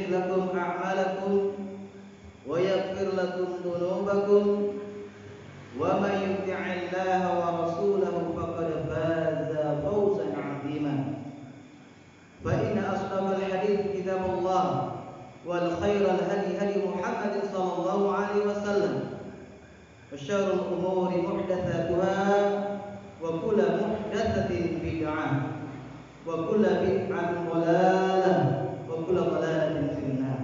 يصلح لكم أعمالكم ويغفر لكم ذنوبكم ومن يطع الله ورسوله فقد فاز فوزا عظيما فإن أصدق الحديث كتاب الله والخير الهدي هدي محمد صلى الله عليه وسلم وشر الأمور محدثاتها وكل محدثة بدعة وكل بدعة ضلالة وكل ضلالة في النار.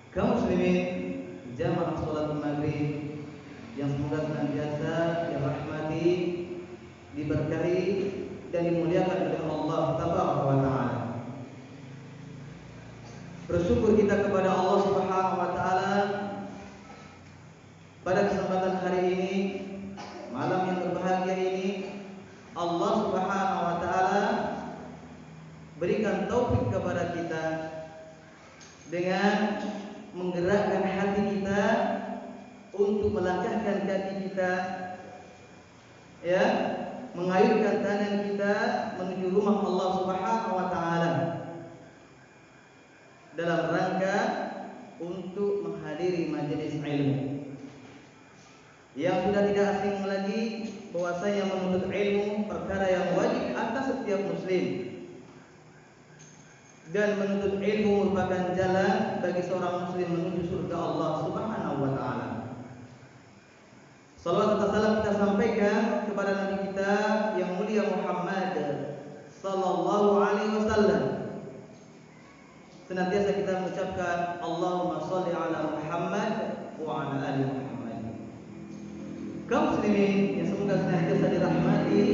Kaum muslimin jamaah salat maghrib yang semoga senantiasa dirahmati, diberkahi dan dimuliakan oleh Allah Tabaraka wa Ta'ala. Bersyukur kita kepada Allah Subhanahu wa Ta'ala pada kesempatan hari ini, malam yang berbahagia ini, Allah Subhanahu wa Ta'ala berikan taufik kepada kita dengan menggerakkan hati kita untuk melangkahkan kaki kita, ya, mengayunkan tangan kita menuju rumah Allah Subhanahu wa Ta'ala dalam rangka untuk menghadiri majelis ilmu. Yang sudah tidak asing lagi bahwasanya menuntut ilmu perkara yang wajib atas setiap muslim, dan menuntut ilmu merupakan jalan bagi seorang muslim menuju surga Allah Subhanahu wa Ta'ala. Salawat dan salam kita sampaikan kepada Nabi kita yang mulia Muhammad sallallahu alaihi wasallam. Senantiasa kita mengucapkan Allahumma shalli ala Muhammad wa ala ali Muhammad. Kaum muslimin yang semoga senantiasa dirahmati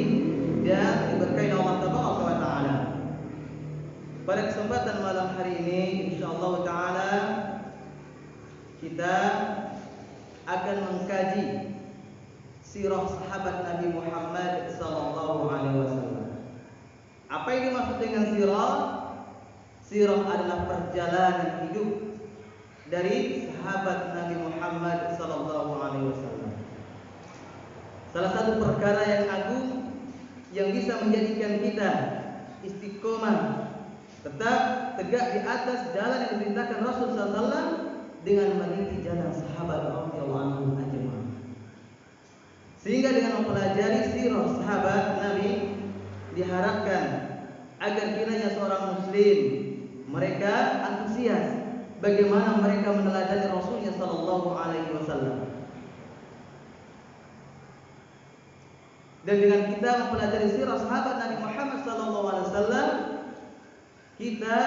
dan diberkahi Allah Tabaraka wa Ta'ala. Pada kesempatan malam hari ini insyaallah taala kita akan mengkaji sirah sahabat Nabi Muhammad sallallahu alaihi wasallam. Apa yang dimaksud dengan sirah? Sirah adalah perjalanan hidup dari sahabat Nabi Muhammad sallallahu alaihi wasallam. Salah satu perkara yang agung yang bisa menjadikan kita istiqomah, tetap tegak di atas jalan yang diperintahkan Rasul sallallahu alaihi wasallam dengan meniti jalan sahabat radhiyallahu anhum ajma'in. Sehingga dengan mempelajari sirah sahabat Nabi diharapkan agar kiranya seorang muslim mereka antusias bagaimana mereka meneladani Rasulnya sallallahu alaihi wasallam. Dan dengan kita mempelajari sirah sahabat Nabi Muhammad sallallahu alaihi wasallam, kita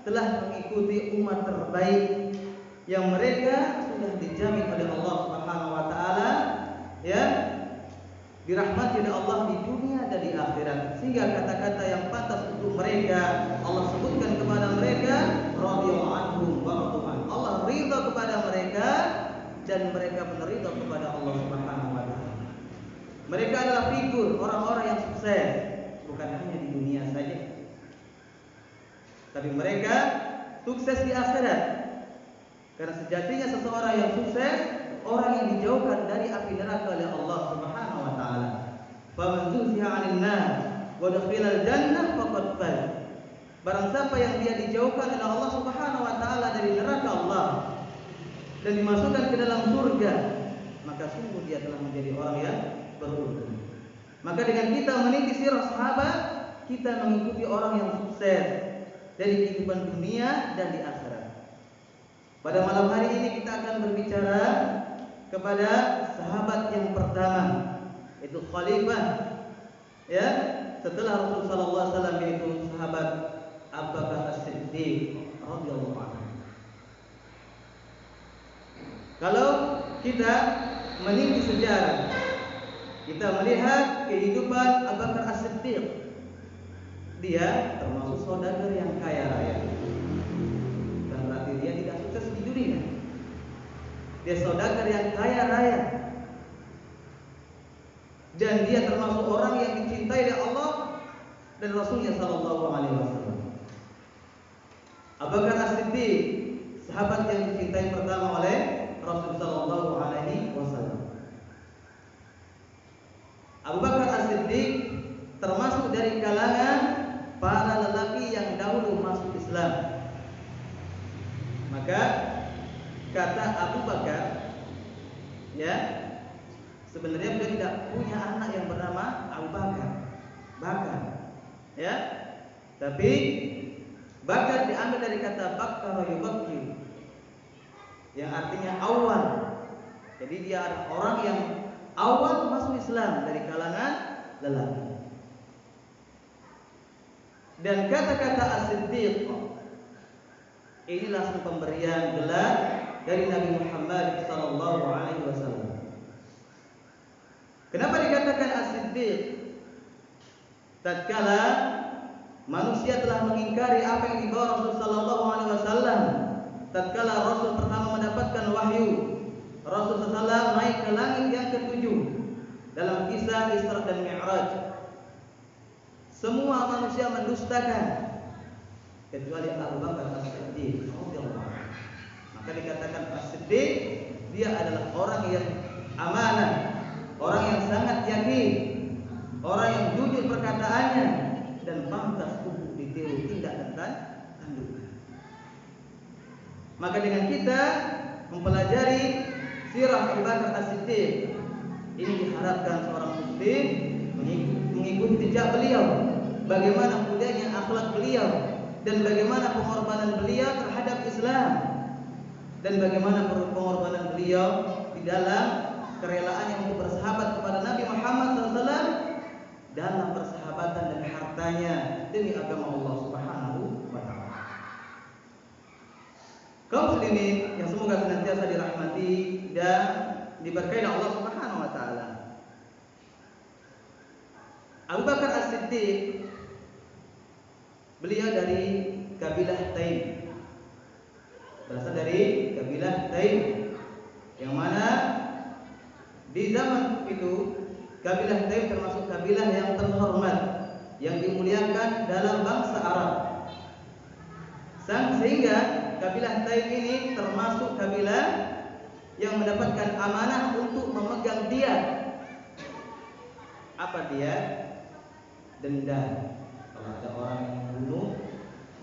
telah mengikuti umat terbaik yang mereka sudah dijamin oleh Allah Subhanahu wa Ta'ala, ya, dirahmati oleh Allah di dunia dan di akhirat. Sehingga kata-kata yang pantas untuk mereka Allah sebutkan kepada mereka radhiyallahu anhum wa radwan. Allah ridha kepada mereka dan mereka pun ridha kepada Allah Subhanahu wa Ta'ala. Mereka adalah figur orang-orang yang sukses bukan hanya di dunia saja, tapi mereka sukses di akhirat. Karena sejatinya seseorang yang sukses orang yang dijauhkan dari api neraka oleh Allah Subhanahu wa Ta'ala. Faman zuhziha 'anil nar wa dakhilal jannah faqad faz. Barang siapa yang dia dijauhkan oleh Allah Subhanahu wa Ta'ala dari neraka Allah dan dimasukkan ke dalam surga, maka sungguh dia telah menjadi orang yang beruntung. Maka dengan kita meniti sirah sahabat, kita mengikuti orang yang sukses dari kehidupan dunia dan di akhirat. Pada malam hari ini kita akan berbicara kepada sahabat yang pertama, itu khalifah, ya, setelah Rasul sallallahu alaihi wasallam, yaitu sahabat Abu Bakar As-Siddiq radhiyallahu anhu. Kalau kita meniti sejarah, kita melihat kehidupan Abu Bakar As-Siddiq, dia termasuk saudagar yang kaya raya. Bukan berarti dia tidak sukses di dunia. Dia saudagar yang kaya raya. Dan dia termasuk orang yang dicintai oleh Allah dan Rasulnya sallallahu alaihi wasallam. Abu Bakar As-Siddiq, sahabat yang dicintai pertama oleh Rasul sallallahu alaihi wasallam. Abu Bakar As-Siddiq termasuk dari kalangan para lelaki yang dahulu masuk Islam. Maka kata Abu Bakar, ya, sebenarnya beliau tidak punya anak yang bernama Abu Bakar, ya. Tapi Bakar diambil dari kata Bakkar yubakkir, yang artinya awal. Jadi dia adalah orang yang awal masuk Islam dari kalangan lelaki. Dan kata-kata As-Siddiq ini langsung pemberian gelar dari Nabi Muhammad SAW. Kenapa dikatakan As-Siddiq? Tatkala manusia telah mengingkari apa yang dibawa Rasul SAW, tatkala Rasul pertama mendapatkan wahyu, Rasul SAW naik ke langit yang ketujuh dalam kisah Isra dan Mi'raj. Semua manusia mendustakan kecuali Abu Bakar As-Siddiq. Maka dikatakan As-Siddiq, dia adalah orang yang amanah, orang yang sangat yakin, orang yang jujur perkataannya dan pantas untuk ditiru tindak dan tanduk. Maka dengan kita mempelajari sirah Abu Bakar As-Siddiq, ini diharapkan seorang muslim mengikuti jejak beliau, bagaimana mudahnya akhlak beliau, dan bagaimana pengorbanan beliau terhadap Islam, dan bagaimana pengorbanan beliau di dalam kerelaannya untuk bersahabat kepada Nabi Muhammad SAW dalam persahabatan dan hartanya demi agama Allah Subhanahu wa Ta'ala. Kaum muslimin yang semoga senantiasa dirahmati dan diberkahi Allah Subhanahu wa Ta'ala. Abu Bakar As-Siddiq, beliau dari kabilah Taim, berasal dari kabilah Taim, yang mana di zaman itu kabilah Taim termasuk kabilah yang terhormat, yang dimuliakan dalam bangsa Arab. Sehingga kabilah Taim ini termasuk kabilah yang mendapatkan amanah untuk memegang diat. Apa diat? Denda. Kalau ada orang yang membunuh,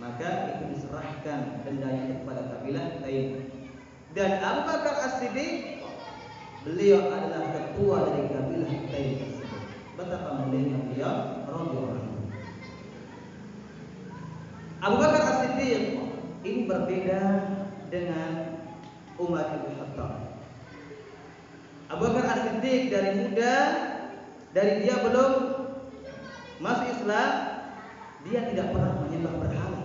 maka itu diserahkan dendanya kepada kabilah Taim. Dan Abu Bakar As-Siddiq, beliau adalah ketua dari kabilah Taim tersebut. Betapa mulianya beliau radhiyallahu anhu. Abu Bakar As-Siddiq ini berbeda dengan Umar bin Khattab. Abu Bakar As-Siddiq dari muda, dari dia belum masuk Islam, dia tidak pernah menyembah berhala.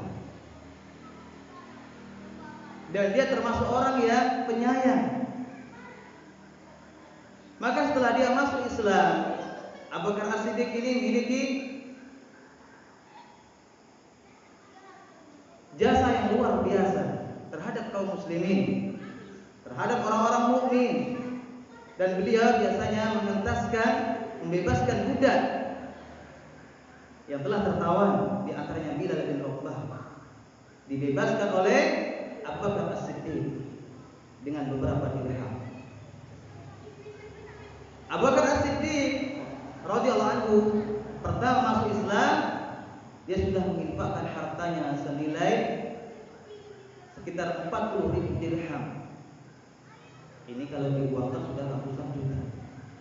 Dan dia termasuk orang yang penyayang. Maka setelah dia masuk Islam, Abu Bakar As-Siddiq ini memiliki jasa yang luar biasa terhadap kaum muslimin, terhadap orang-orang mukmin. Dan beliau biasanya mengentaskan, membebaskan budak yang telah tertawan, di antaranya Bilal bin Rabah, dibebaskan oleh Abu Bakar As-Siddiq dengan beberapa dirham. Abu Bakar As-Siddiq radhiyallahu anhu pertama masuk Islam, dia sudah menginfakkan hartanya senilai sekitar 40.000 dirham. Ini kalau diuangkan sudah ratusan juta.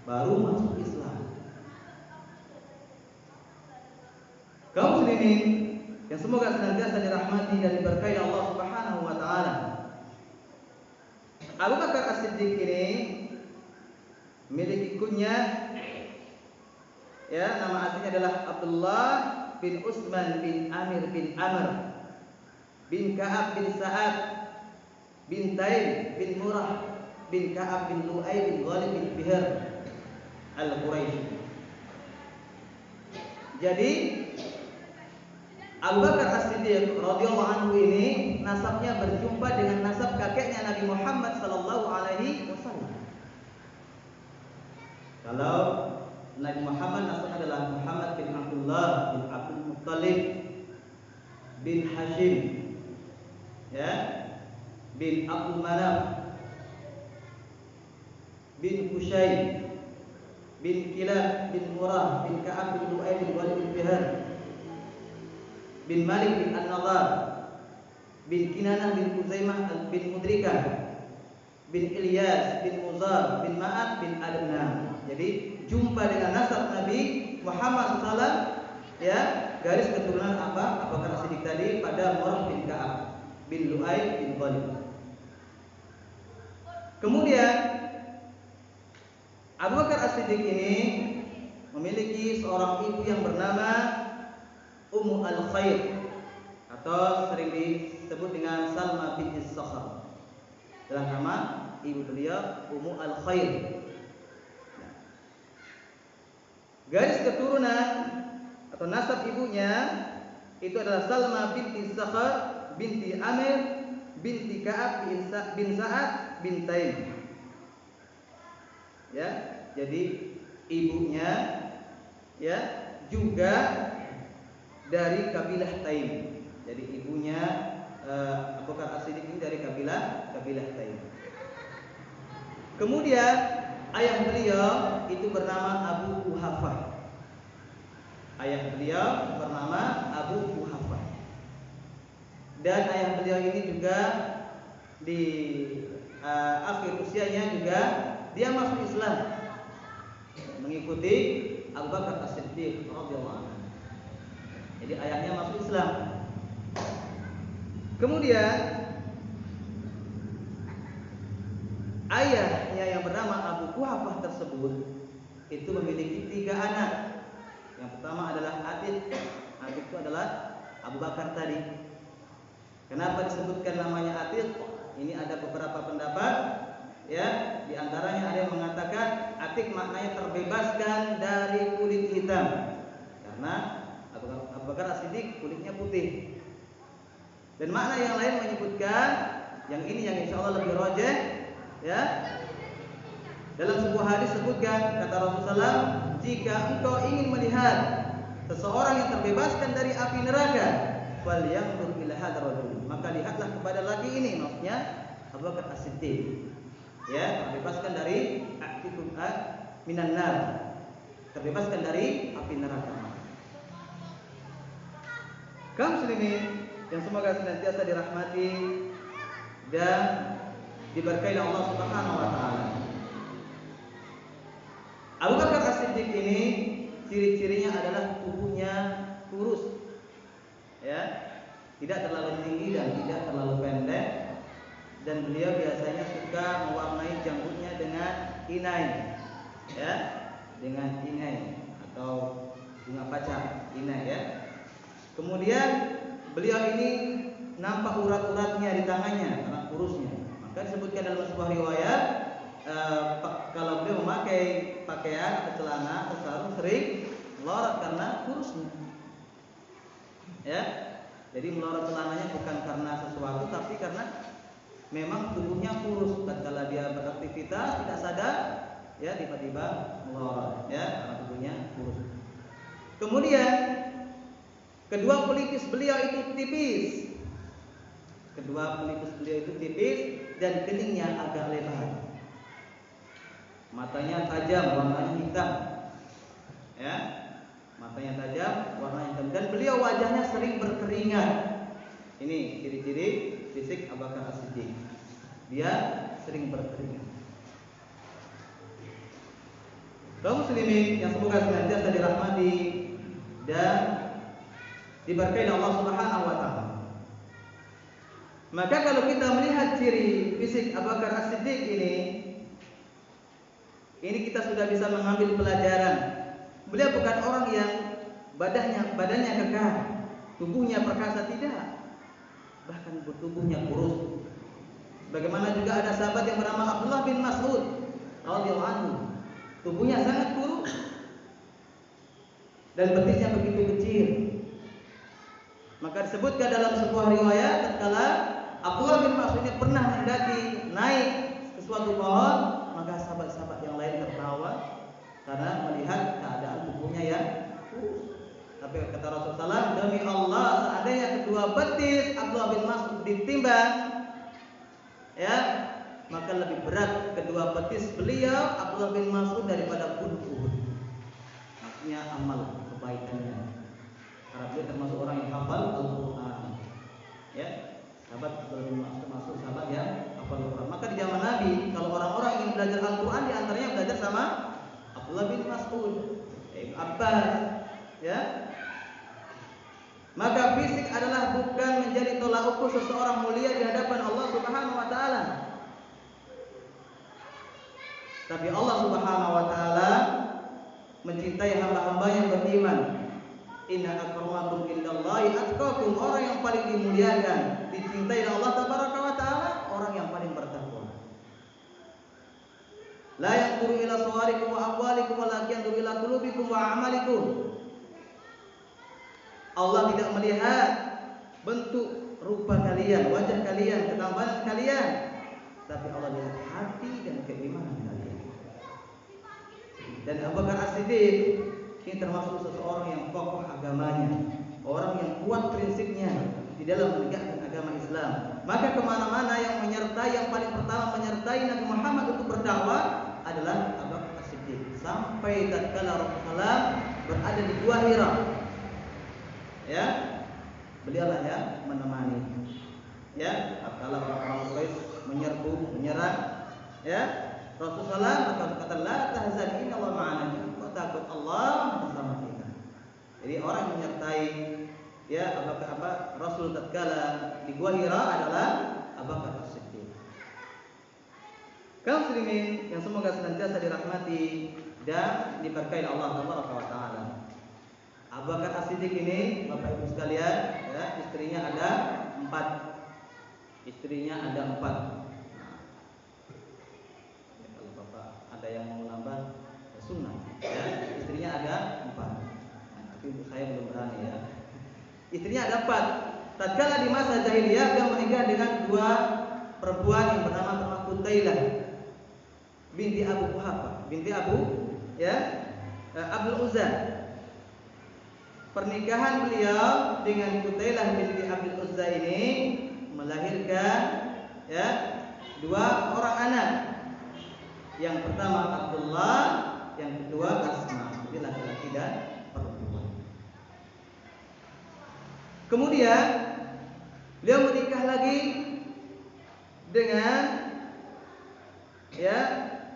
Baru masuk Islam. Kaum muslimin yang semoga senantiasa dirahmati dan diberkahi Allah Subhanahu wa Ta'ala. Abu Bakar As-Siddiq ini memiliki kunyah, ya, nama aslinya adalah Abdullah bin Utsman bin Amir bin Amr bin Ka'ab bin Sa'ad bin Taim bin Murrah bin Ka'ab bin Lu'ay bin Ghalib bin Fihr Al-Quraisy. Jadi Abu Bakar As-Siddiq radhiyallahu anhu ini nasabnya berjumpa dengan nasab kakeknya Nabi Muhammad sallallahu alaihi wasallam. Kalau Nabi Muhammad nasabnya adalah Muhammad bin Abdullah bin Abdul Muttalib bin Hashim, ya, bin Abdul Manaf bin Qusay bin Kilab bin Murrah bin Ka'ab bin Lu'ay bin Ghalib bin Fihr bin Malik bin An-Nadhar bin Kinanah bin Khuzaimah bin Mudrikah bin Ilyas bin Muzar bin Ma'ad bin Adnan. Jadi jumpa dengan nasab Nabi Muhammad SAW, ya, garis keturunan Abu Bakar As-Siddiq tadi pada Murrah bin Ka'ab bin Lu'ay bin Ghalib. Kemudian Abu Bakar As-Siddiq ini memiliki seorang ibu yang bernama Ummu Al-Khair atau sering disebut dengan Salma binti Sakhar. Dalam nama ibu beliau Ummu Al-Khair. Garis keturunan atau nasab ibunya itu adalah Salma binti Sakhar binti Amir binti Ka'ab bin Sa'ad bin Taim. Ya, jadi ibunya, ya, juga dari kabilah Taim. Jadi ibunya Abu Bakar As-Siddiq ini dari kabilah Taim. Kemudian ayah beliau itu bernama Abu Quhafah. Ayah beliau bernama Abu Quhafah. Dan ayah beliau ini juga di akhir usianya juga dia masuk Islam, mengikuti Abu Bakar As-Siddiq radhiyallahu anhu. Jadi ayahnya masuk Islam. Kemudian ayahnya yang bernama Abu Quhafah tersebut itu memiliki 3 anak. Yang pertama adalah Atiq. Atiq itu adalah Abu Bakar tadi. Kenapa disebutkan namanya Atiq? Ini ada beberapa pendapat, ya. Di antaranya ada yang mengatakan Atiq maknanya terbebaskan dari kulit hitam, karena Abu Bakar As-Siddiq kulitnya putih. Dan makna yang lain menyebutkan, yang ini yang insya Allah lebih rajih, ya. Dalam sebuah hadis sebutkan, kata Rasulullah, jika engkau ingin melihat seseorang yang terbebaskan dari api neraka, falyanzur ila hadzal rajul, maka lihatlah kepada laki ini, maksudnya Abu Bakar As-Siddiq, ya, terbebaskan dari minan nar, terbebaskan dari api neraka. Kaum muslimin yang semoga senantiasa dirahmati dan diberkahi Allah Subhanahu wa taala. Abu Bakar As-Siddiq ini ciri-cirinya adalah tubuhnya kurus, ya, tidak terlalu tinggi dan tidak terlalu pendek, dan beliau biasanya suka mewarnai janggutnya dengan inai, ya, dengan inai atau bunga pacar, inai, ya. Kemudian beliau ini nampak urat-uratnya di tangannya karena kurusnya. Maka disebutkan dalam sebuah riwayat, kalau beliau memakai pakaian atau celana atau sarung sering melorot karena kurusnya, ya. Jadi melorot celananya bukan karena sesuatu, tapi karena memang tubuhnya kurus. Tatkala dia beraktivitas tidak sadar, ya, tiba-tiba melorot, ya, karena tubuhnya kurus. Kemudian kedua pelipis beliau itu tipis. Kedua pelipis beliau itu tipis dan keningnya agak lebar. Matanya tajam, warnanya hitam, ya, matanya tajam, warnanya hitam, dan beliau wajahnya sering berkeringat. Ini ciri-ciri fisik Abu Bakar As-Siddiq. Dia sering berkeringat. Kaum muslimin yang semoga senantiasa dirahmati dan diberkahi Allah Subhanahu wa taala. Maka kalau kita melihat ciri fisik Abu Bakar As-Siddiq ini kita sudah bisa mengambil pelajaran. Beliau bukan orang yang badannya kekar, tubuhnya perkasa, tidak. Bahkan tubuhnya kurus. Bagaimana juga ada sahabat yang bernama Abdullah bin Mas'ud radhiyallahu anhu. Tubuhnya sangat kurus dan betisnya begitu kecil. Maka disebutkan dalam sebuah riwayat, tatkala Abdullah bin Mas'ud ini pernah mendaki naik ke suatu pohon, maka sahabat-sahabat yang lain tertawa karena melihat keadaan tubuhnya yang kurus. Tapi kata Rasulullah, demi Allah, seandainya kedua betis Abdullah bin Mas'ud ditimbang, ya, maka lebih berat kedua betis beliau Abdullah bin Mas'ud daripada gunung Uhud. Maksudnya amal kebaikannya. Karena beliau termasuk orang yang hafal Al-Quran, ya. Sahabat termasuk sahabat yang hafal Quran. Maka di zaman Nabi, kalau orang-orang ingin belajar Al-Quran, di antaranya belajar sama Abdullah bin Mas'ud, Ibn Abbas, ya. Maka fisik adalah bukan menjadi tolak ukur seseorang mulia di hadapan Allah Subhanahu wa taala. Tapi Allah Subhanahu wa taala mencintai hamba-hamba yang beriman. Inna akramakum indallahi atqakum, orang yang paling dimuliakan, dicintai oleh Allah Tabaraka wa taala, orang yang paling bertakwa. La yanzuru ila suwarikum wa amwalikum walakin yanzuru ila qulubikum wa a'malikum. Allah tidak melihat bentuk rupa kalian, wajah kalian, ketampilan kalian, tapi Allah lihat hati dan keimanan kalian. Dan Abu Bakar As-Siddiq ini termasuk seseorang yang kokoh agamanya, orang yang kuat prinsipnya di dalam menegakkan agama Islam. Maka kemana-mana yang menyertai, yang paling pertama menyertai Nabi Muhammad untuk berdakwah adalah Abu Bakar As-Siddiq. Sampai tatkala Rasulullah berada di Gua Hira, ya, beliaulah ya menemani. Ya, apabila orang-orang Quraisy menyerang, ya, Rasulullah berkata, "La tahzan, innallaha ma'ana." Kau takut, Allah bersama kita. Jadi orang yang menyertai, ya, Rasul tatkala di Gua Hira adalah Abu Bakar As-Siddiq. Kaum muslimin yang semoga senantiasa dirahmati dan diberkahi Allah Subhanahu wa taala. Abu Bakar As-Siddiq ini, Bapak Ibu sekalian, ya, istrinya ada 4. Istrinya ada 4. Ya, kalau Bapak ada yang mau nambah, ya sunnah. Ya, istrinya ada 4. Nah, tapi saya belum berani ya. Istrinya ada 4. Tatkala di masa jahiliyah beliau menikah dengan 2 perempuan yang bernama Qutailah binti Abu Quhafa, binti Abu, ya, Abdul Uzza. Pernikahan beliau dengan Qutailah binti Abdul Uzza ini melahirkan, ya, 2 orang anak. Yang pertama Abdullah, yang kedua Asma. Jadi laki-laki dan perempuan. Kemudian beliau menikah lagi dengan, ya,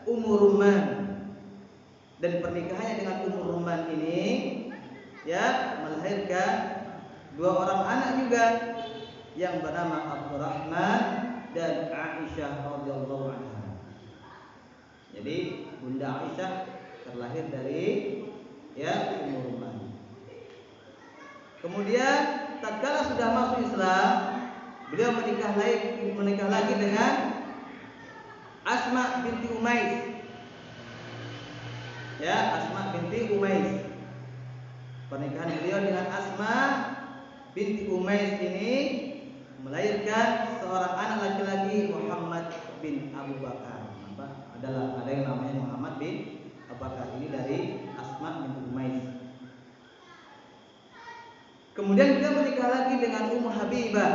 Ummu Rumman. Dan pernikahannya dengan Ummu Rumman ini, ya, melahirkan 2 orang anak juga yang bernama Abdurrahman dan Aisyah radhiyallahu anha. Jadi Bunda Aisyah terlahir dari, ya, Ummu Rumman. Kemudian tatkala sudah masuk Islam, beliau menikah lagi dengan Asma binti Umais. Ya, Asma binti Umais. Pernikahan beliau dengan Asma binti Umais ini melahirkan seorang anak laki-laki, Muhammad bin Abu Bakar. Ada yang namanya Muhammad bin Abu Bakar, ini dari Asma binti Umais. Kemudian beliau menikah lagi dengan Ummu Habibah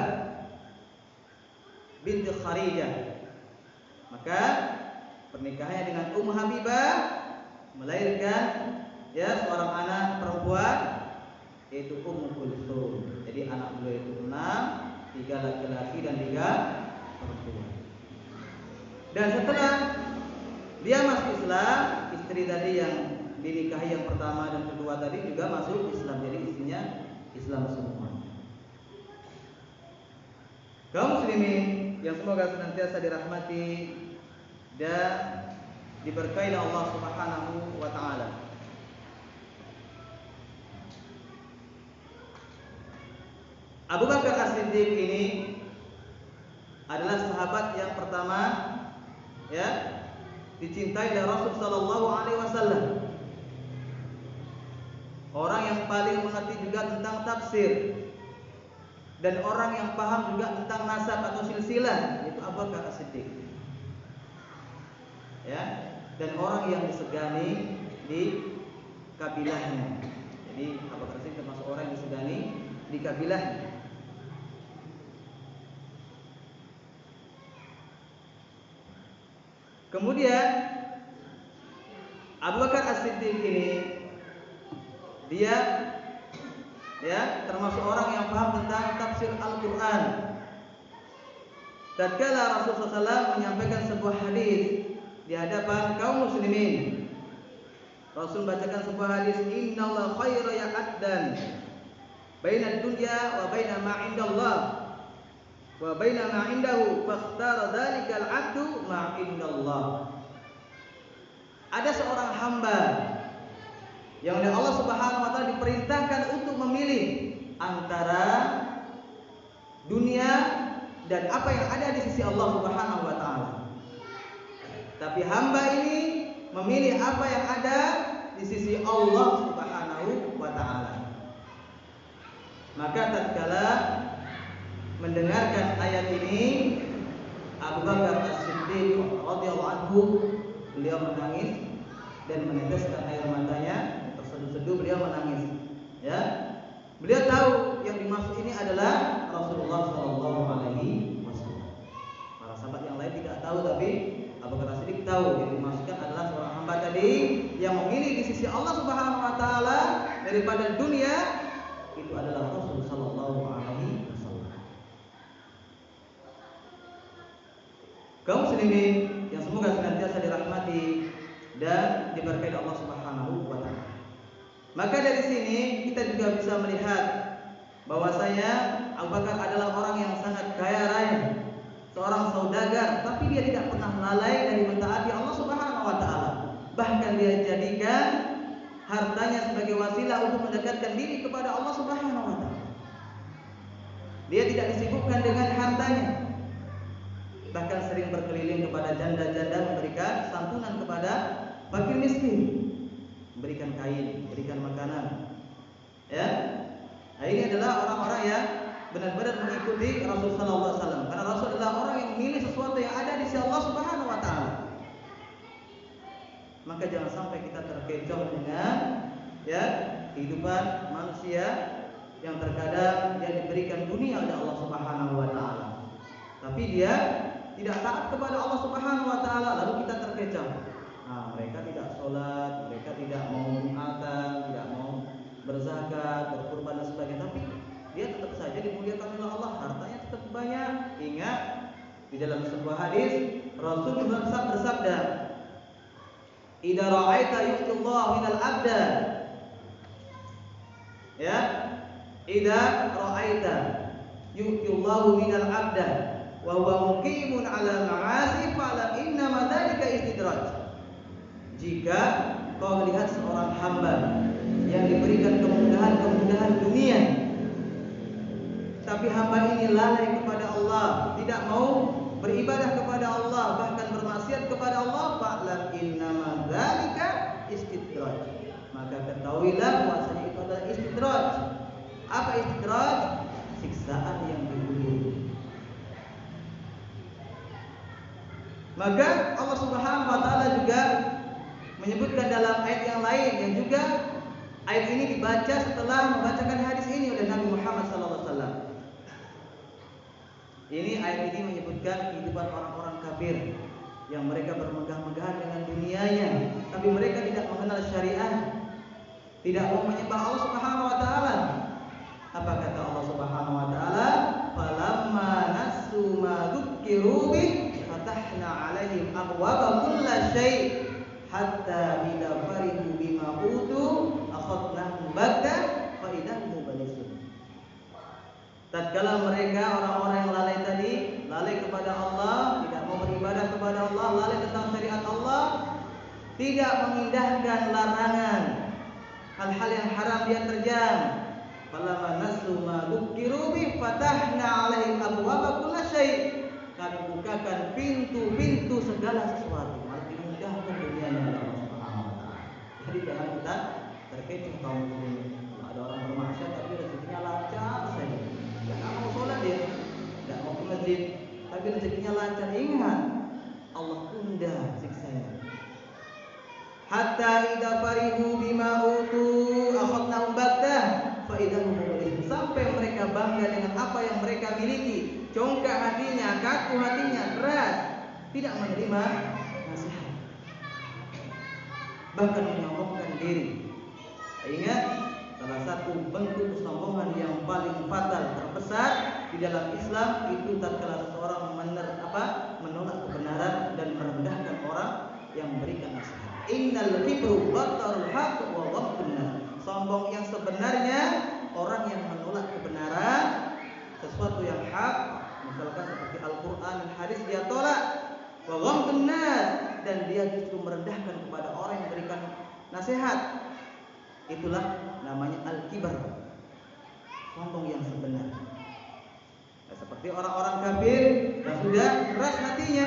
binti Kharijah. Maka pernikahannya dengan Ummu Habibah melahirkan, ya, seorang anak perempuan yaitu Ummu Kulthum. Jadi anak beliau itu 6, 3 laki-laki dan 3 perempuan. Dan setelah dia masuk Islam, istri tadi yang dinikahi yang pertama dan kedua tadi juga masuk Islam. Jadi istrinya Islam semua. Kaum muslimin yang semoga senantiasa dirahmati dan diberkahi Allah Subhanahu wa taala. Abu Bakar As-Siddiq ini adalah sahabat yang pertama, ya, dicintai oleh Rasul sallallahu alaihi wasallam. Orang yang paling mengerti juga tentang tafsir dan orang yang paham juga tentang nasab atau silsilah, yaitu Abu Bakar As-Siddiq. Ya, dan orang yang disegani di kabilahnya. Jadi Abu Bakar As-Siddiq termasuk orang yang disegani di kabilahnya. Kemudian Abu Bakar As-Siddiq ini dia, ya, termasuk orang yang paham tentang tafsir Al-Qur'an. tatkala Rasulullah SAW menyampaikan sebuah hadis di hadapan kaum muslimin. Rasul bacakan sebuah hadis, innallaha khairu ya'addan baina dunya wa baina ma 'indallah wa baina ma 'indahu fakhtara dzalikal 'abdu ma 'indallah. Ada seorang hamba yang oleh Allah Subhanahu wa taala diperintahkan untuk memilih antara dunia dan apa yang ada di sisi Allah Subhanahu wa taala. Tapi hamba ini memilih apa yang ada di sisi Allah Subhanahu wa taala. Maka tatkala mendengarkan ayat ini, Abu Bakar As-Siddiq radhiyallahu anhu, beliau menangis dan meneteskan air matanya, terseduh-seduh beliau menangis. Ya. Beliau tahu yang dimaksud ini adalah Rasulullah sallallahu alaihi wasallam. Para sahabat yang lain tidak tahu, tapi Abu Bakar As-Siddiq tahu yang dimaksudkan adalah seorang hamba tadi yang memilih di sisi Allah Subhanahu wa taala daripada dunia, itu adalah Rasul sallallahu alaihi wasallam. Kaum muslimin yang semoga senantiasa dirahmati dan diberkahi Allah Subhanahu wa taala. Maka dari sini kita juga bisa melihat bahwasanya Abu Bakar adalah orang yang sangat kaya raya, seorang saudagar, tapi dia tidak pernah lalai dari mentaati Allah Subhanahu wa taala. Bahkan dia jadikan hartanya sebagai wasilah untuk mendekatkan diri kepada Allah Subhanahu wa taala. Dia tidak disibukkan dengan hartanya. Bahkan sering berkeliling kepada janda-janda memberikan santunan kepada fakir miskin, memberikan kain, memberikan makanan. Ya. Nah, ini adalah orang-orang yang benar-benar mengikuti Rasul sallallahu alaihi wasallam. Karena Rasul adalah orang yang memilih sesuatu yang ada di sisi Allah Subhanahu wa taala. Maka jangan sampai kita terkecoh dengan kehidupan manusia yang terkadang dia diberikan dunia oleh Allah Subhanahu wa taala. Tapi dia tidak taat kepada Allah Subhanahu wa taala, lalu kita terkecoh. Nah, mereka tidak sholat, mereka tidak mau jumatan, tidak mau berzakat, berkurban dan sebagainya, tapi dia tetap saja dimuliakan oleh Allah, hartanya tetap banyak. Ingat, di dalam sebuah hadis Rasul bersabda, "Idza ra'aita yu'tillahu minal abda." Ya, idza ra'aita yu'tillahu minal abda wa huwa muqimun 'ala ma'asi fa'lam inna ma dzalika istidraj. Jika kau melihat seorang hamba yang diberikan kemudahan dunia, tapi hamba ini lalai kepada Allah, tidak mau beribadah kepada Allah, bahkan bermaksiat kepada Allah, fa'lam innama dzalika istidraj. Maka ketahuilah bahwasanya itu adalah istidraj. Apa istidraj? Siksaan yang diulur. Maka Allah Subhanahu wa taala juga menyebutkan dalam ayat yang lain, yang juga ayat ini dibaca setelah membacakan hadis ini oleh Nabi Muhammad SAW. Ini ayat ini menyebutkan kehidupan orang-orang kafir yang mereka bermegah-megahan dengan dunianya, tapi mereka tidak mengenal syariat, tidak mau menyembah Allah Subhanahu wa taala. Apa kata Allah Subhanahu wa taala? Falamma nasu ma dzukkiru bih fatahna 'alaihim abwaaba kulli syai' hatta idza farihu bima utu akhadnahum baghtah fa idahum mublisun. Tatkala mereka orang-orang yang lalai tadi, lalai kepada Allah, tidak mau beribadah kepada Allah, lalai tentang syariat Allah, tidak mengindahkan larangan, hal-hal yang haram dia terjang. Falamma nasu ma dzukkiru bi fatahna 'alaihim abwaaba kulli syai'. Kami bukakan pintu-pintu segala sesuatu, malah dimudahkan dunianya oleh Allah Subhanahu wa taala. Jadi jangan kita terkecoh kaum muslimin. Ada orang bermaksiat tapi rezekinya lancar saja. Tidak mau sholat dia, tidak mau ke masjid, tapi rezekinya lancar. Ingat, Allah tunda siksanya. Hatta idza farihu bima utu akhadnahum baghtah fa idahum mublisun. Sampai mereka bangga dengan apa yang mereka miliki, congkak hatinya, kaku hatinya, keras, tidak menerima nasihat, bahkan menyombongkan diri. Ingat, salah satu bentuk kesombongan yang paling fatal terbesar di dalam Islam itu tatkala seseorang menolak kebenaran dan merendahkan orang yang memberikan nasihat. Innal kibru batarul haqq wa ghamtun nas. Sombong yang sebenarnya orang yang menolak kebenaran, sesuatu yang hak, misalkan seperti Al-Qur'an dan hadis dia tolak. Wa ghamtun nas, dan dia justru merendahkan kepada orang yang memberikan nasihat. Itulah namanya al-kibar. Sombong yang sebenarnya. Nah, seperti orang-orang kafir yang sudah keras hatinya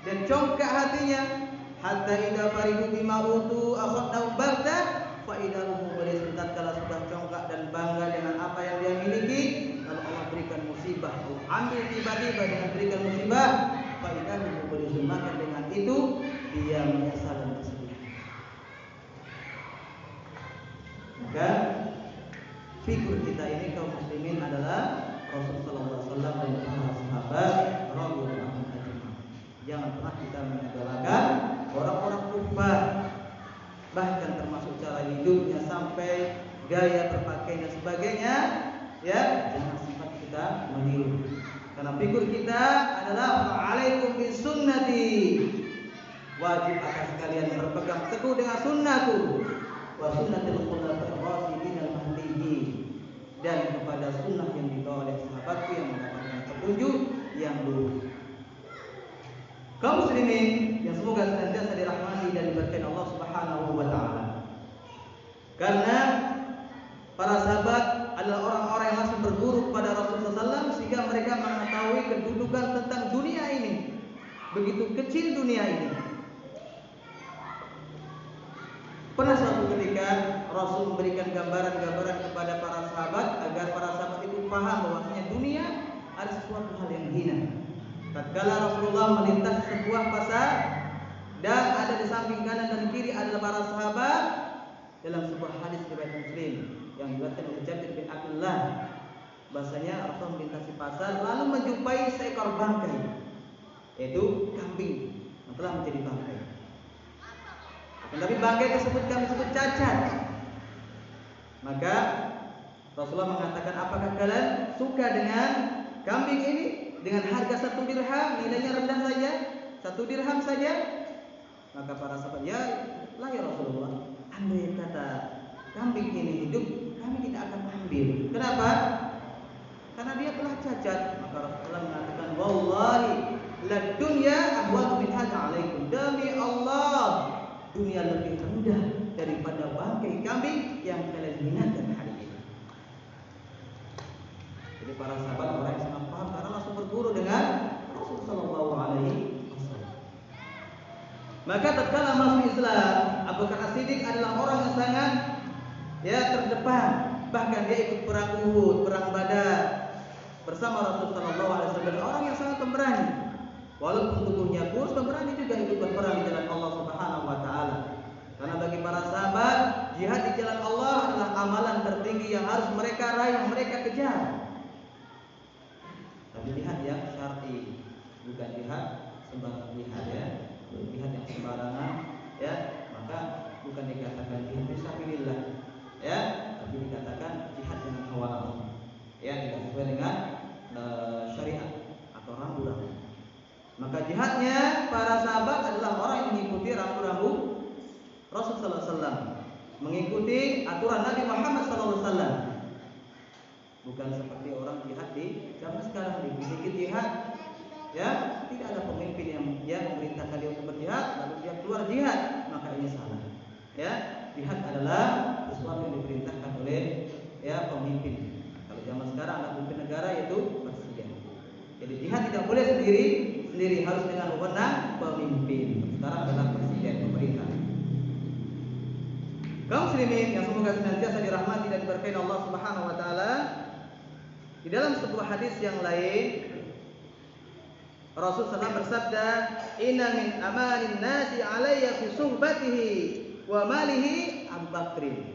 dan congkak hatinya, hatta idza farihu bima utu akhadnahum baghtah fa idahum mublisun. Tatkala sudah congkak dan bangga dengan apa yang dia miliki, lalu Allah berikan musibah, ambil tiba-tiba dengan berikan musibah, fa idahum mublisun, maka dengan itu dia menyesal dan bersedih. Maka figur kita ini kaum muslimin adalah Rasulullah SAW dan para sahabat radhiyallahu anhum ajma'in. Jangan pernah kita mengidolakan orang-orang kufar, bahkan termasuk cara hidupnya sampai gaya berpakaian dan sebagainya. Ya, jangan sempat kita meniru. Karena figur kita adalah alaikum bisunnati. Wajib atas kalian berpegang teguh dengan sunnahku wa sunnatul khulafa'ir rasyidin al-mahdiyyin, dan kepada sunnah yang dibawa oleh sahabatku yang mendapatkan petunjuk yang lurus. Kaum muslimin yang semoga senantiasa dirahmati dan diberkahi Allah Subhanahu wa taala. Karena para sahabat adalah orang-orang yang langsung berguru kepada Rasulullah SAW, sehingga mereka mengetahui kedudukan tentang dunia ini. Begitu kecil dunia ini. Pernah suatu ketika Rasul memberikan gambaran-gambaran kepada para sahabat agar para sahabat itu paham bahwasanya dunia ada sesuatu hal yang hina. Tatkala Rasulullah melintas sebuah pasar dan ada di samping kanan dan kiri adalah para sahabat, dalam sebuah hadis riwayat Muslim yang diriwayatkan oleh Jabir bin Abdullah, bahasanya Rasul melintasi pasar lalu menjumpai seekor bangkai, yaitu kambing yang telah menjadi bangkai. Tapi bangkai tersebut kami sebut cacat. Maka Rasulullah mengatakan, apakah kalian suka dengan kambing ini dengan harga 1 dirham, nilainya rendah saja, 1 dirham saja? Maka para sahabat, ya Rasulullah, andai kata kambing ini hidup, kami tidak akan ambil. Kenapa? Karena dia telah cacat. Maka Rasulullah mengatakan, wallahi la dunya ahwanu min hadza alaikum. Demi Allah, dunia lebih rendah daripada bangkai kambing yang kalian hinakan hari ini. Jadi para sahabat orang yang sangat paham karena langsung berguru dengan Rasulullah Shallallahu Alaihi Wasallam. Maka tatkala masuk Islam, Abu Bakar As-Siddiq adalah orang yang sangat terdepan. Bahkan dia ikut perang Uhud, perang Badar bersama Rasulullah Shallallahu Alaihi Wasallam. Orang yang sangat pemberani. Walaupun tubuhnya kurus, pemberani juga ikut berperang di jalan Allah Subhanahu wa taala. Karena bagi para sahabat, jihad di jalan Allah adalah amalan tertinggi yang harus mereka raih, yang mereka kejar. Tapi jihad yang syar'i, bukan jihad sembarang jihad jihad yang sembarangan maka bukan dikatakan jihad fisabilillah tapi dikatakan jihad dengan hawa nafsu. Tidak sesuai dengan syariat atau rambu-rambu. Maka jihadnya para sahabat adalah orang yang mengikuti rambu-rambu Rasulullah SAW, mengikuti aturan Nabi Muhammad SAW. Bukan seperti orang jihad di zaman sekarang, sedikit jihad, tidak ada pemimpin yang memerintahkan dia untuk berjihad, lalu dia keluar jihad, maka ini salah. Jihad adalah sesuatu yang diperintahkan oleh pemimpin. Kalau zaman sekarang ada pemimpin negara yaitu presiden. Jadi jihad tidak boleh sendiri, harus dengan wewenang pemimpin. Sekarang adalah presiden, pemerintah. Kaum muslimin yang semoga senantiasa dirahmati dan diberkahi Allah Subhanahu wa taala. Di dalam sebuah hadis yang lain, Rasulullah SAW bersabda, "Inna min amanin nasi 'alayya fi suhbatihi wa malihi Abu Bakrin.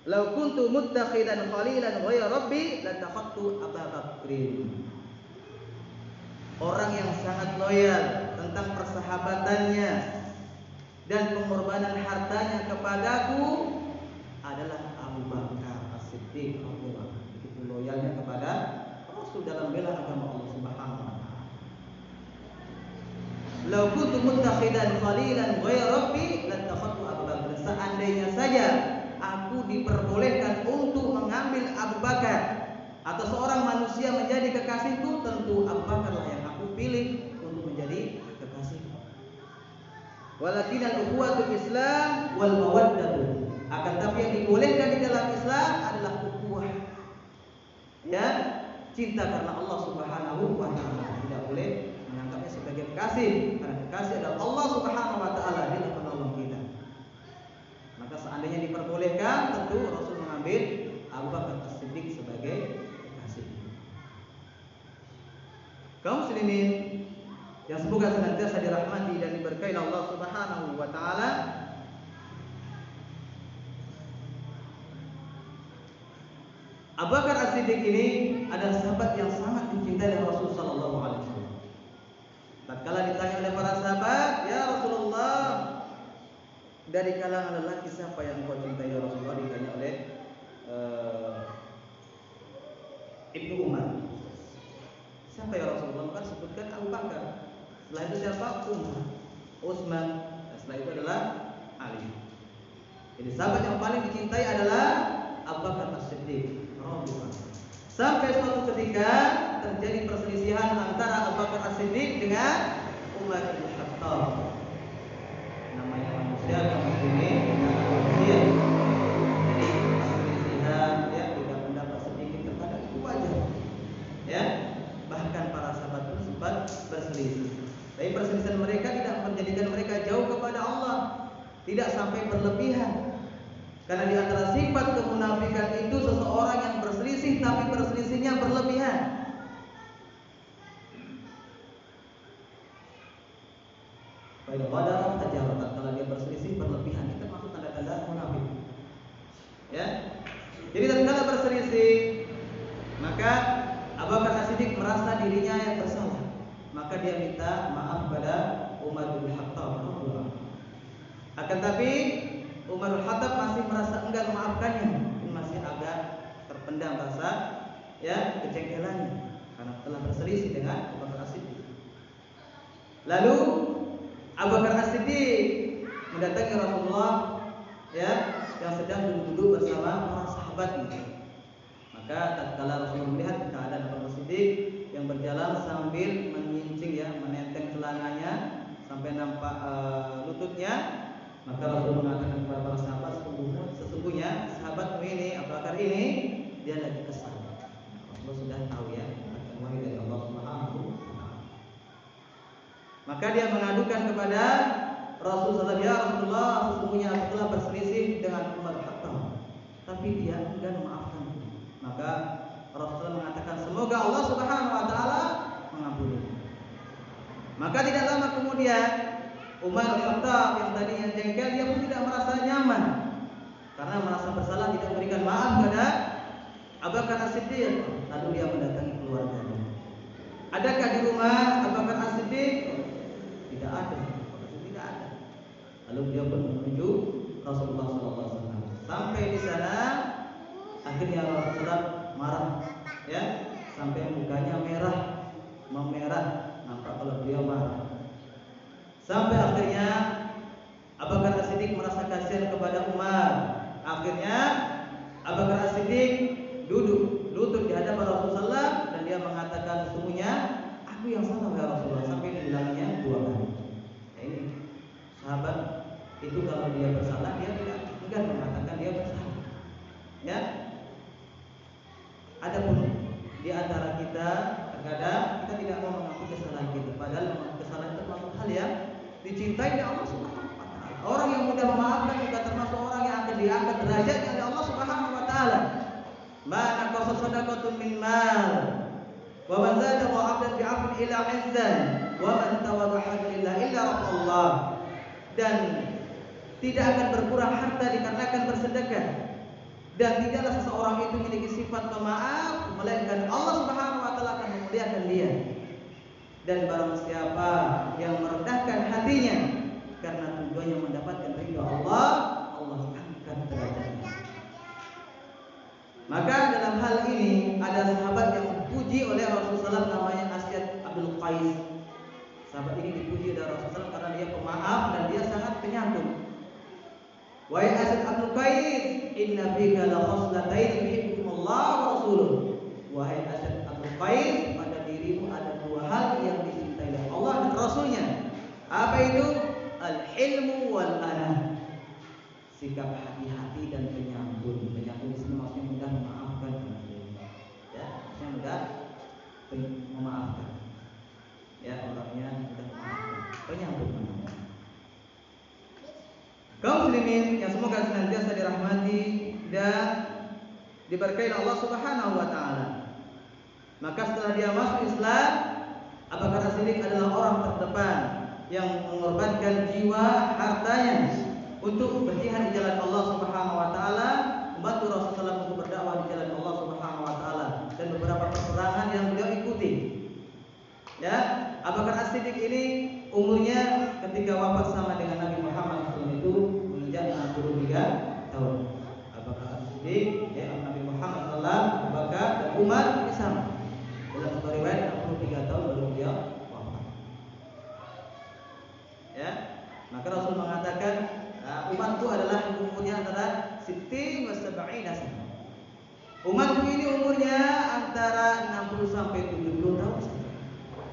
Law kuntu muttakhidan khalilan ghayra rabbi latakhadtu Abu Bakrin." Orang yang sangat loyal tentang persahabatannya dan pengorbanan hartanya kepadaku adalah Abu Bakar As-Siddiq. Begitu loyalnya kepada rasul dalam bela agama Allah Subhanahu wa taala. Lau kuntu muttakhidan khalilan ghayra rabbi lattakhadtu Abu Bakar. Seandainya saja aku diperbolehkan untuk mengambil Abu Bakar atau seorang manusia menjadi kekasihku, tentu Abu Bakar lah yang aku pilih untuk menjadi kekasihku. Walakin al-ukhuwatu Islam wal mawaddatu. Akan tapi yang dibolehkan di dalam Islam adalah ukhuwah. Ya, cinta karena Allah Subhanahu wa taala. Tidak boleh menganggapnya sebagai kekasih, karena kekasih adalah Allah Subhanahu wa taala, dia akan menolong kita. Maka seandainya diperbolehkan, tentu Rasul mengambil Abu Bakar As-Siddiq sebagai kekasih. Kaum muslimin yang semoga senantiasa dirahmati dan diberkahi Allah Subhanahu wa taala, Abu Bakar As-Siddiq ini adalah sahabat yang sangat dicintai oleh Rasul sallallahu alaihi wasallam. Tatkala ditanya oleh para sahabat, "Ya Rasulullah, dari kalangan lelaki siapa yang kau cintai ya Rasulullah?" Ditanya oleh Ibnu Umar. "Siapa ya Rasulullah?" Kan sebutkan Abu Bakar. Setelah itu siapa? Umar, Utsman, dan setelah itu adalah Ali. Jadi sahabat yang paling dicintai adalah Abu Bakar As-Siddiq. Sampai suatu ketika terjadi perselisihan antara Abu Bakar As-Siddiq dengan Umar bin Khattab. Namanya manusia kaum muslimin, manusia. Jadi perselisihan, ya, tidak pendapat sedikit terkadang itu wajar. Ya, bahkan para sahabat pun sempat berselisih. Tapi perselisihan mereka tidak menjadikan mereka jauh kepada Allah, tidak sampai berlebihan. Karena di antara sifat kemunafikan itu seseorang yang berselisih tapi perselisihnya berlebihan. Baik, pada tajarat kalau dia berselisih berlebihan, itu termasuk tanda-tanda munafik. Ya. Jadi tatkala berselisih, maka Abu Bakar As-Siddiq merasa dirinya yang bersalah. Maka dia minta maaf pada Umar bin Khattab. Akan tapi Umar bin Khattab masih merasa enggan memaafkannya, masih agak terpendam rasa kejengkelannya karena telah berselisih dengan Abu Bakar As-Siddiq. Lalu Abu Bakar As-Siddiq mendatangi Rasulullah yang sedang duduk bersama para sahabatnya. Maka tatkala Rasulullah melihat keadaan Abu Bakar As-Siddiq yang berjalan sambil menyincing menenteng celananya sampai nampak lututnya, maka Rasul mengatakan kepada para sahabat, sesungguhnya sahabatmu ini, Abu Bakar ini, dia lagi kesal. Rasulullah sudah tahu akan wahyu dari Allah Subhanahu wa taala. Maka dia mengadukan kepada Rasulullah, "Ya Rasulullah, sesungguhnya aku telah berselisih dengan Umar bin Khattab, tapi dia enggan memaafkan." Maka Rasulullah mengatakan, "Semoga Allah Subhanahu wa taala mengampuni." Maka tidak lama kemudian Umar bin Khattab yang tadinya jengkel, dia pun tidak merasa nyaman karena merasa bersalah tidak memberikan maaf pada Abu Bakar As-Siddiq. Lalu dia mendatangi keluarganya. Adakah di rumah Abu Bakar As-Siddiq? Tidak ada. Tidak ada. Lalu dia pun menuju Rasulullah SAW. Sampai di sana, akhirnya Rasulullah marah, sampai mukanya memerah, nampak kalau beliau marah. Sampai akhirnya Abu Bakar As-Siddiq merasa kasihan kepada Umar. Akhirnya Abu Bakar As-Siddiq duduk lutut di hadapan Rasulullah dan dia mengatakan, "Sesungguhnya aku yang salah ya Rasulullah." Sampai dibilangnya 2 kali. Ini sahabat itu kalau dia bersalah dia tidak enggan mengatakan dia bersalah. Adapun di antara kita terkadang kita tidak mau mengakui kesalahan kita, padahal kesalahan itu termasuk hal yang dicintai oleh Allah Subhanahu wa taala. Orang yang mudah memaafkan juga termasuk orang yang akan diangkat derajatnya oleh Allah Subhanahu wa taala. Ma naqasa shadaqatun min mal wa man zada wa 'abdan bi'afwin ila 'izzan wa man tawaddaha illa Allah. Dan tidak akan berkurang harta dikarenakan bersedekah, dan tidaklah seseorang itu memiliki sifat pemaaf melainkan Allah Subhanahu wa taala akan memuliakan dia. Dan barang siapa yang merendahkan hatinya karena tujuannya mendapatkan ridha Allah, Allah angkat derajatnya. Maka dalam hal ini ada sahabat yang puji dipuji oleh Rasulullah SAW, namanya Asyad Abdul Qais. Sahabat ini dipuji oleh Rasulullah SAW karena dia pemaaf dan dia sangat penyantun. Wahai Asyad Abdul Qais, inna fika la khoslatain yuhibbukumullah wa rasuluh. Wahai Asyad Abdul Qais, pada dirimu ada dua hal yang dicintai oleh Allah dan Rasulnya. Apa itu? Al-hilmu wal anah. Sikap hati-hati dan penyantun. Penyantun di sini maksudnya mudah memaafkan. Ya, maksudnya mudah memaafkan. Ya, orangnya mudah memaafkan. Penyantun. Kaum muslimin yang semoga senantiasa dirahmati dan diberkahi Allah Subhanahu wa taala. Maka setelah dia masuk Islam, Abu Bakar As-Siddiq adalah orang terdepan yang mengorbankan jiwa, hartanya untuk berjihad di jalan Allah Subhanahu wa taala, membantu Rasulullah SAW untuk berdakwah di jalan Allah Subhanahu wa taala, dan beberapa peperangan yang beliau ikuti. Ya, Abu Bakar As-Siddiq ini umurnya ketika wafat sama dengan Nabi Muhammad SAW itu menginjak 63 tahun. Abu Bakar As-Siddiq, ya, Nabi Muhammad SAW, Abu Bakar dan Umar ini sama. Dalam sebuah riwayat 63 tahun baru beliau wafat. Ya, maka Rasul mengatakan umatku adalah umurnya antara 60 wa 70 tahun. Umatku ini umurnya antara 60 sampai 70 tahun saja.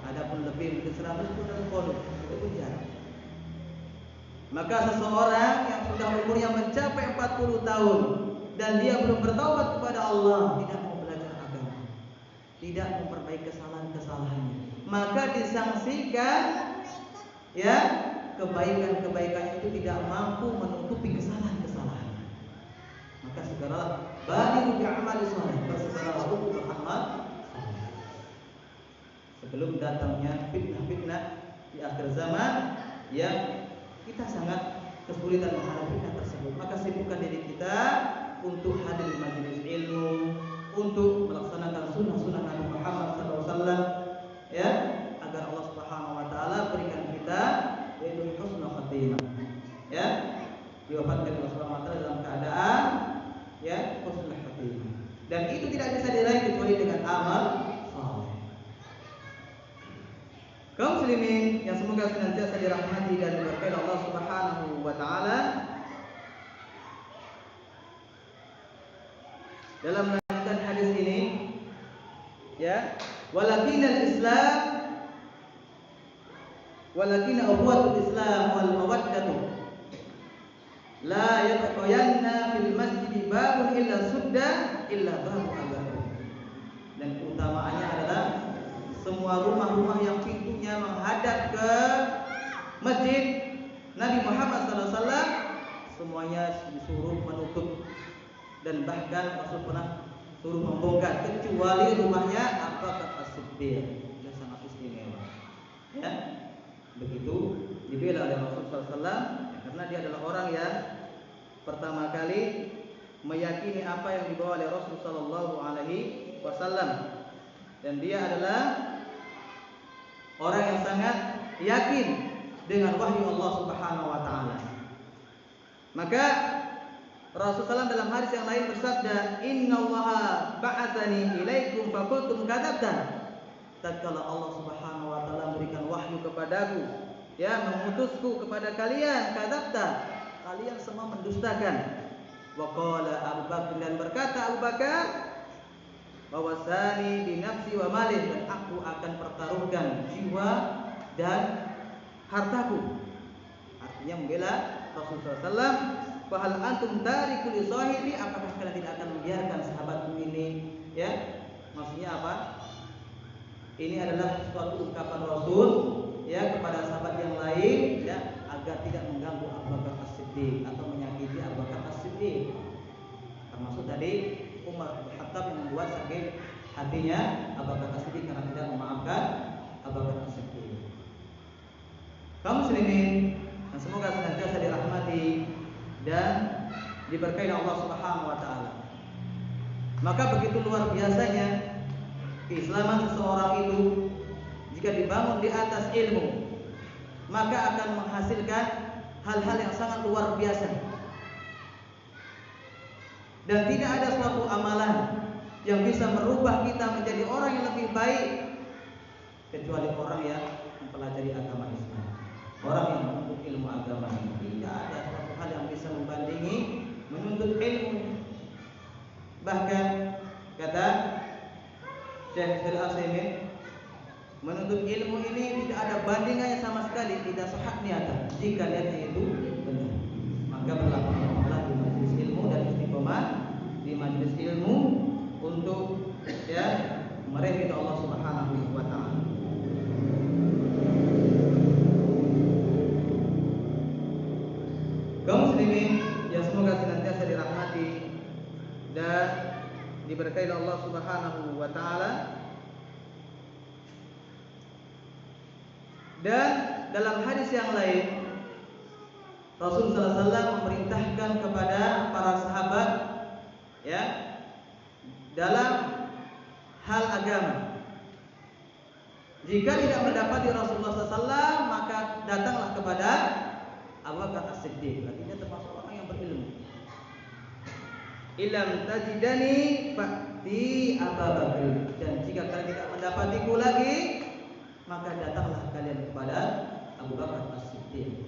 Adapun lebih mungkin 100 pun ada bonus, itu pun jarang. Maka seseorang yang sudah umurnya mencapai 40 tahun dan dia belum bertaubat kepada Allah, tidak mau belajar agama, tidak memperbaiki kesalahan-kesalahannya, maka disangsikan, ya, kebaikan-kebaikan itu tidak mampu menutupi kesalahan-kesalahan. Maka segeralah badiru bi'amali shalih, bersegeralah untuk beramal sebelum datangnya fitnah-fitnah di akhir zaman yang kita sangat kesulitan menghadapi fitnah tersebut. Maka sibukkan diri kita untuk hadir di majelis ilmu, untuk melaksanakan sunnah-sunnah Nabi Muhammad SAW, ya, agar Allah Subhanahu wa taala berikan kita yaitu husnul khatimah, ya, diwafatkan Rasulullah SAW dalam keadaan, ya, husnul khatimah, dan itu tidak bisa diraih kecuali dengan amal saleh. Kaum muslimin yang semoga senantiasa dirahmati dan diberkahi Allah Subhanahu wa taala, dalam melanjutkan hadis ini, ya, walakinal Islam, walakin ukhuwatul Islam wal mawaddatu la yataqayanna fil masjid babun illa sudda illa babu agama. Dan keutamaannya adalah semua rumah-rumah yang pintunya menghadap ke masjid Nabi Muhammad SAW semuanya disuruh menutup, dan bahkan Rasul pernah suruh membongkar kecuali rumahnya Abu Bakar As-Siddiq. Dia sangat istimewa, ya. Begitu dibela oleh Rasul SAW, karena dia adalah orang yang pertama kali meyakini apa yang dibawa oleh Rasul Sallallahu Alaihi Wasallam, dan dia adalah orang yang sangat yakin dengan wahyu Allah Subhanahu Wa Taala. Maka Rasulullah SAW dalam hadis yang lain bersabda, Innallaha ba'atsani ilaikum faqultum kadzabta. Tatkala Allah Subhanahu wa taala memberikan wahyu kepadaku, ya, mengutusku kepada kalian, kadzabta, kalian semua mendustakan. Wa qala Abu Bakar, dan berkata Abu Bakar, bahwasani bi nafsi wa mali, dan aku akan pertaruhkan jiwa dan hartaku. Artinya membela Rasulullah SAW. Fahal antum tariku li sahibi, apakah kalian tidak akan membiarkan sahabatku ini, ya? Maksudnya apa? Ini adalah suatu ungkapan Rasul, ya, kepada sahabat yang lain, ya, agar tidak mengganggu Abu Bakar As-Siddiq atau menyakiti Abu Bakar As-Siddiq. Termasuk tadi Umar bin Khattab yang membuat sakit hatinya Abu Bakar As-Siddiq karena tidak memaafkan Abu Bakar As-Siddiq. Kaum muslimin, dan semoga senantiasa dirahmati dan diberkahi Allah Subhanahu wa taala. Maka begitu luar biasanya keislaman seseorang itu jika dibangun di atas ilmu, maka akan menghasilkan hal-hal yang sangat luar biasa. Dan tidak ada suatu amalan yang bisa merubah kita menjadi orang yang lebih baik kecuali orang yang mempelajari agama Islam. Orang yang menuntut ilmu agama ini tidak ada suatu hal yang bisa membandingi menuntut ilmu. Bahkan kata Syekh Al-Utsaimin, menuntut ilmu ini tidak ada bandingannya sama sekali, tidak sehat niatan. Jika niatnya itu benar, maka berlakulah di majelis ilmu dan istiqomah di majelis ilmu untuk meraih ridha Allah Subhanahu wa taala. Kaum muslimin yang semoga senantiasa dirahmati dan diberkahi Allah Subhanahu wa taala. Dan dalam hadis yang lain Rasul sallallahu alaihi wasallam memerintahkan kepada para sahabat dalam hal agama. Jika tidak mendapati Rasulullah SAW, maka datanglah kepada Abu Bakar As-Siddiq. Berarti dia termasuk orang yang berilmu. Ilam tajidani fa'ti Abu Bakar. Dan jika kalian tidak mendapatiku lagi, maka datanglah kalian kepada Abu Bakar As-Siddiq.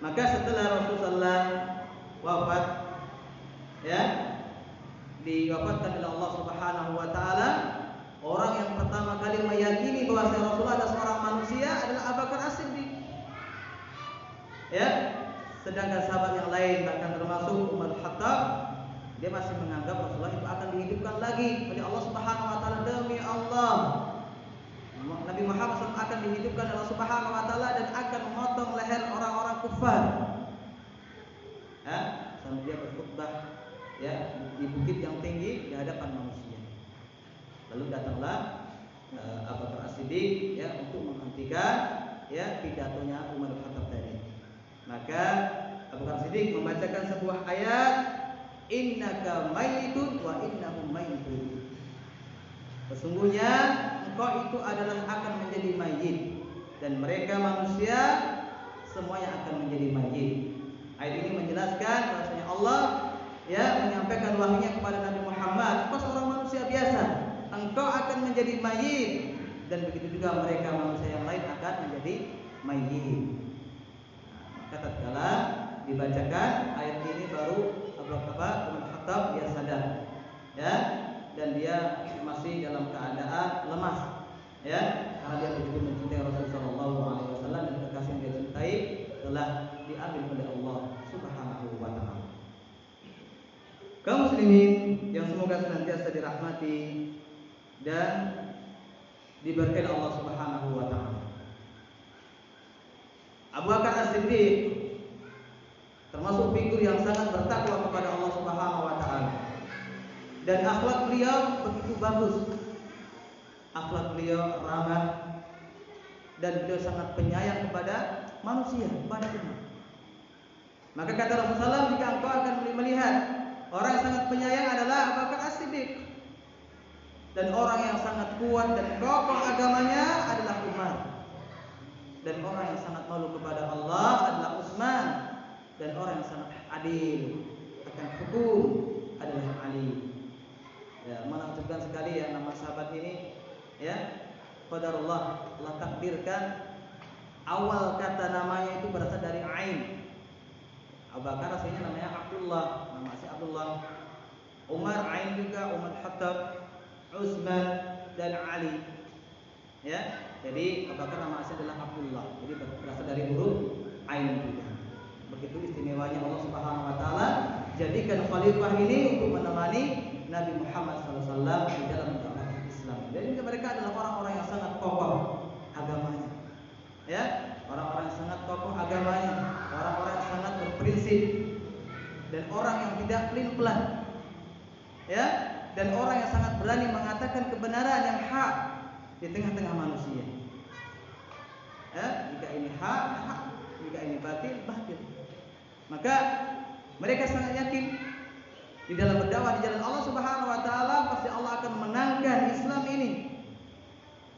Maka setelah Rasulullah wafat, diwafatkan oleh Allah Subhanahu wa taala, orang yang pertama kali meyakini bahwa Rasulullah adalah seorang manusia adalah Abu Bakar As-Siddiq. Sedangkan sahabat yang lain bahkan termasuk Umar Khattab, dia masih menganggap Rasulullah itu akan dihidupkan lagi oleh Allah Subhanahu wa taala. Demi Allah, Nabi Muhammad SAW akan dihidupkan oleh Allah Subhanahu wa taala dan akan memotong leher orang-orang kufar. Sambil dia berkhutbah di bukit yang tinggi di hadapan manusia. Lalu datanglah Abu Bakar As-Siddiq untuk menghentikan pidatonya Umar bin Khattab tadi. Maka Abu Bakar As-Siddiq membacakan sebuah ayat, innaka mayyitun wa innahum mayyitun. Sesungguhnya engkau itu adalah akan menjadi mayit dan mereka manusia semuanya akan menjadi mayit. Ayat ini menjelaskan bahwasanya Allah menyampaikan wahyunya kepada Nabi Muhammad, engkau seorang manusia biasa, engkau akan menjadi mayit dan begitu juga mereka manusia yang lain akan menjadi mayit. Maka tatkala dibacakan ayat ini baru Abu Bakar Umar Khattab dia sadar dan dia masih dalam keadaan lemas karena dia begitu mencintai Rasulullah sallallahu alaihi wasallam dan kekasih yang dia cintai telah diambil oleh Allah Subhanahu wa taala. Kaum muslimin yang semoga senantiasa dirahmati dan diberkahi Allah Subhanahu wa taala. Abu Bakar As-Siddiq termasuk figur yang sangat bertakwa kepada Allah Subhanahu wa taala. Dan akhlak beliau begitu bagus. Akhlak beliau ramah dan beliau sangat penyayang kepada manusia, kepada umat. Maka kata Rasulullah SAW, jika engkau akan melihat orang yang sangat penyayang adalah Abu Bakar As-Siddiq, dan orang yang sangat kuat dan kokoh agamanya adalah Umar, dan orang yang sangat malu kepada Allah adalah Utsman, dan orang yang sangat adil akan hukum adalah Ali. Menakjubkan sekali nama sahabat ini. Qadarullah, Allah takdirkan awal kata namanya itu berasal dari Ain. Abu Bakar aslinya namanya Abdullah, nama asli Abdullah. Umar Ain juga, Umar Khattab, Utsman dan Ali. Jadi Abu Bakar nama asli adalah Abdullah. Jadi berasal dari huruf Ain juga. Begitu istimewanya Allah Subhanahu wa taala jadikan khalifah ini untuk menemani Nabi Muhammad SAW di dalam dakwah Islam. Dan mereka adalah orang-orang yang sangat kokoh agamanya. Orang-orang yang sangat kokoh agamanya, orang-orang yang sangat berprinsip dan orang yang tidak pelin-pelan. Dan orang yang sangat berani mengatakan kebenaran yang hak di tengah-tengah manusia. Jika ini hak, hak, jika ini batil, batil. Maka mereka sangat yakin di dalam berdakwah di jalan Allah Subhanahu wa taala pasti Allah akan menangkan Islam ini.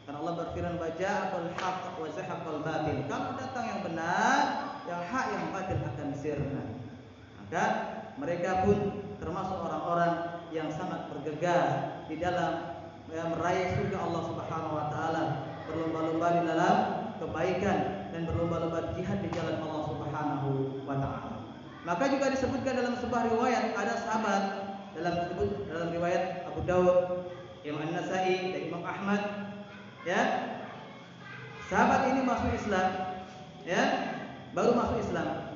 Karena Allah berfirman, "Baja'al haqq wa zahaqal batil." Kalau datang yang benar, yang hak yang batil akan sirna. Maka mereka pun termasuk orang-orang yang sangat bergegas di dalam meraih surga Allah Subhanahu wa taala, berlomba-lomba di dalam kebaikan dan berlomba-lomba jihad di jalan Allah Subhanahu wa taala. Maka juga disebutkan dalam sebuah riwayat, ada sahabat dalam riwayat Abu Daud, Imam An-Nasa'i dan Imam Ahmad, ya. Sahabat ini masuk Islam, ya, baru masuk Islam.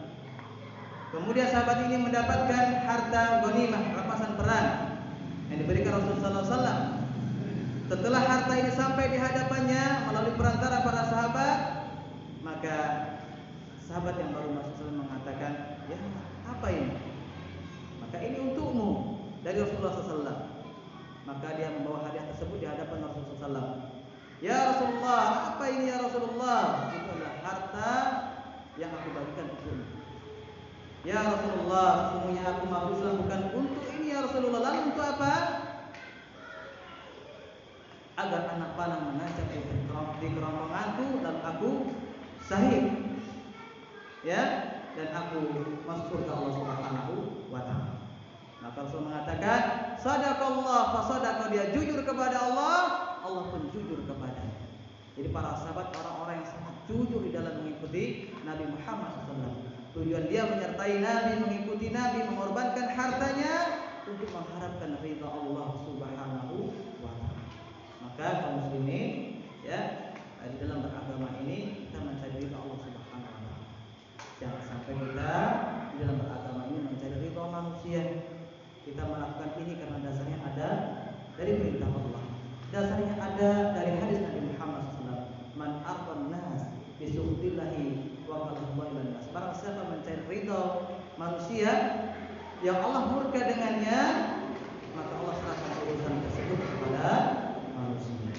Kemudian sahabat ini mendapatkan harta ghanimah, rampasan perang yang diberikan Rasulullah SAW. Setelah harta ini sampai di hadapannya melalui perantara para sahabat, maka sahabat yang baru masuk Islam mengatakan, ya, apa ini? Maka ini untukmu dari Rasulullah SAW. Maka dia membawa hadiah tersebut di hadapan Rasulullah SAW. Ya Rasulullah, apa ini ya Rasulullah? Itu adalah harta yang aku bagikan untukmu. Ya Rasulullah, sesungguhnya aku masuk Islam bukan untuk ini ya Rasulullah. Lalu untuk apa? Agar anak panah menancap di kerongkonganku dan aku syahid, ya, dan aku masuk surga Allah Subhanahu wa taala. Maka Rasul mengatakan, sadaqallah fa sadaqa, dia jujur kepada Allah, Allah pun jujur kepadanya. Jadi para sahabat orang-orang yang sangat jujur di dalam mengikuti Nabi Muhammad SAW. Tujuan dia menyertai Nabi, mengikuti Nabi, mengorbankan hartanya untuk mengharapkan ridha Allah Subhanahu wa taala. Maka kaum muslimin, ya, di dalam beragama ini kita mencari ridha Allah Subhanahu wa taala. Jangan sampai kita di dalam beragama ini mencari ridha manusia. Kita melakukan ini karena dasarnya ada dari perintah Allah. Dasarnya ada dari hadis Nabi Muhammad SAW. Man arqan nas bisuhtillahi wa qalbuhu ila nas. Barang siapa mencari ridha manusia yang Allah murka dengannya, maka Allah serahkan urusan tersebut kepada manusia.